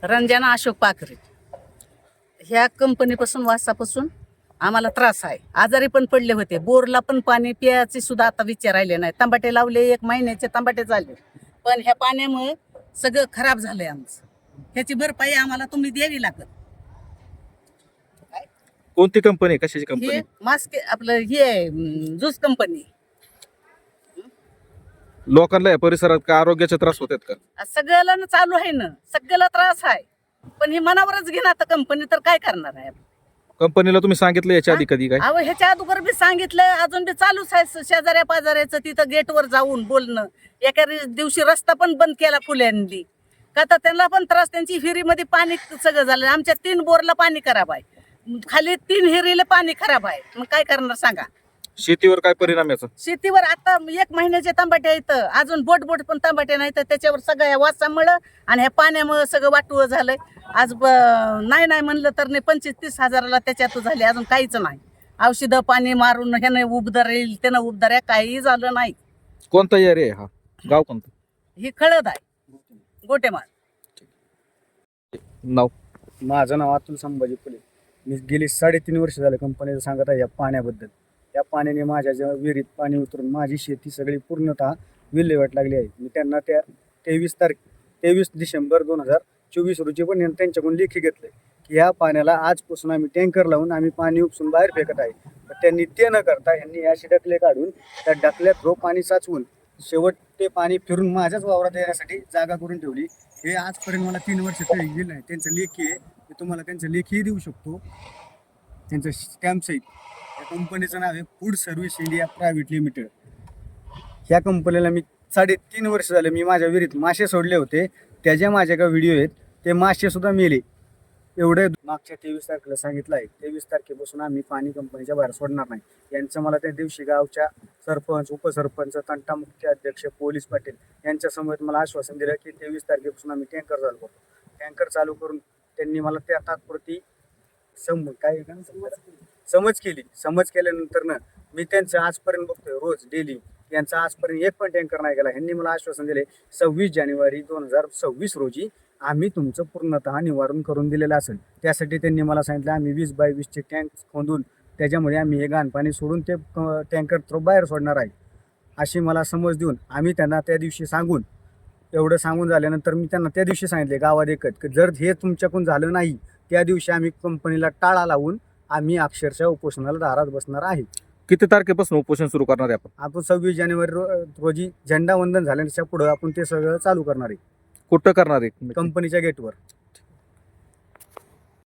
रंजना अशोक पाखरे. ह्या कंपनीपासून वासापासून आम्हाला त्रास आहे. आजारी पण पडले होते. बोरला पण पाणी प्यायचे सुद्धा आता विचार राहिले नाही. तंबाटे लावले, 1 महिन्याचे तंबाटे झाले, पण ह्या पाण्यामुळे सगळं खराब झालंय आमचं. ह्याची भरपाई आम्हाला तुम्ही द्यावी लागत. कोणती कंपनी, कशाची कंपनी? हे मास्क आपलं हे आहे, ज्यूस कंपनी. लोकांना या परिसरात का आरोग्याचे त्रास होतात का? सगळ्याला चालू आहे ना, सगळ्याला त्रास आहे, पण हे मनावरच घेणार आता कंपनी, तर काय करणार आहे. कंपनीला तुम्ही सांगितलं याच्या आधी कधी काय? अहो ह्याच्या अगोदर बी सांगितलं, अजून बी चालूच आहे. शेजाऱ्या पाजाऱ्याचं तिथं गेटवर जाऊन बोलणं. एका दिवशी रस्ता पण बंद केला फुल्यांनी, का तर त्यांना पण त्रास. त्यांची हिरीमध्ये पाणी सगळं झालं. आमच्या 3 बोरला पाणी खराब आहे, खाली 3 हिरीला पाणी खराब आहे. मग काय करणार सांगा. शेतीवर काय परिणाम याचा? शेतीवर आता 1 महिन्याचे तंबाटे येतं, अजून बोट पण तंबाटे नाही, तर त्याच्यावर सगळ्या वासामुळं आणि ह्या पाण्यामुळं सगळं वाटवं झालंय. आज नाही म्हणलं तर नाही 25-30 हजाराला त्याच्यात झाले, अजून काहीच नाही. औषधं पाणी मारून ह्यानं उबदार येईल, त्यानं उबदार आहे, काही झालं नाही. कोणता एरिया आहे हा? गाव कोणतं? ही खळद आहे, गोटेमाळ. नाव? माझं नाव अतुल संभाजी फुले. मी गेली 3.5 वर्ष झाले कंपनीचं सांगत आहे या पाण्याबद्दल. या पाण्याने माझ्या विहिरीत पाणी उतरून माझी शेती सगळी पूर्णतः विल्हेवाट लागली आहे. मी त्यांना त्या 23 डिसेंबर 2024 रोजी पण त्यांच्याकडून लेखी घेतलं की ह्या पाण्याला आजपासून आम्ही टँकर लावून आम्ही पाणी उपसून बाहेर फेकत आहे. तर त्यांनी ते न करता यांनी असे डकले काढून त्या डकल्यात पाणी साचवून शेवट ते पाणी फिरून माझ्याच वावरात येण्यासाठी जागा करून ठेवली. हे आजपर्यंत मला 3 वर्ष तरी गेलं आहे. त्यांचं लेखी आहे, मी तुम्हाला त्यांचं लेखीही देऊ शकतो, त्यांचं स्टॅम्प सहित. या कंपनीचं नाव आहे food service India private limited. ह्या कंपनीला मी 3.5 वर्ष झाले मी माझ्या विहिरीत मासे सोडले होते. त्याच्या माझ्या का व्हिडिओ आहेत, ते मासे सुद्धा मेले. एवढे मागच्या 23 तारखेला सांगितलं आहे. 23 तारखेपासून आम्ही पाणी कंपनीच्या बाहेर सोडणार नाही. यांचं मला त्या दिवशी गावच्या सरपंच, उपसरपंच, तंटा मुख्य अध्यक्ष, पोलीस पाटील यांच्या समोर मला आश्वासन दिलं की 23 तारखेपासून आम्ही टँकर चालू करतो. टँकर चालू करून त्यांनी मला त्या तात्पुरती समज केल्यानंतर ना मी त्यांचं आजपर्यंत बघतोय रोज डेली. यांचा आजपर्यंत 1 पण टँकर नाही गेला. यांनी मला आश्वासन दिले 26 जानेवारी 2026 रोजी आम्ही तुमचं पूर्णतः निवारण करून दिलेलं असेल. त्यासाठी त्यांनी मला सांगितलं आम्ही 20 बाय 20चे टँक खोदून त्याच्यामध्ये आम्ही हे घाण पाणी सोडून ते टँकर थ्रो बाहेर सोडणार आहे, अशी मला समज देऊन आम्ही त्यांना त्या दिवशी एवढं सांगून झाल्यानंतर मी त्यांना त्या दिवशी सांगितले गावात एकच की जर हे तुमच्याकडून झालं नाही त्या दिवशी आम्ही कंपनीला टाळा लावून आम्ही अक्षरशः उपोषणाला दारात बसणार आहे. किती तारखेपासून उपोषण सुरू करणार आहे आपण 26 जानेवारी रोजी झेंडा वंदन झाल्याच्या पुढं आपण ते सगळं चालू करणार आहे. कुठं करणार आहे? कंपनीच्या गेटवर.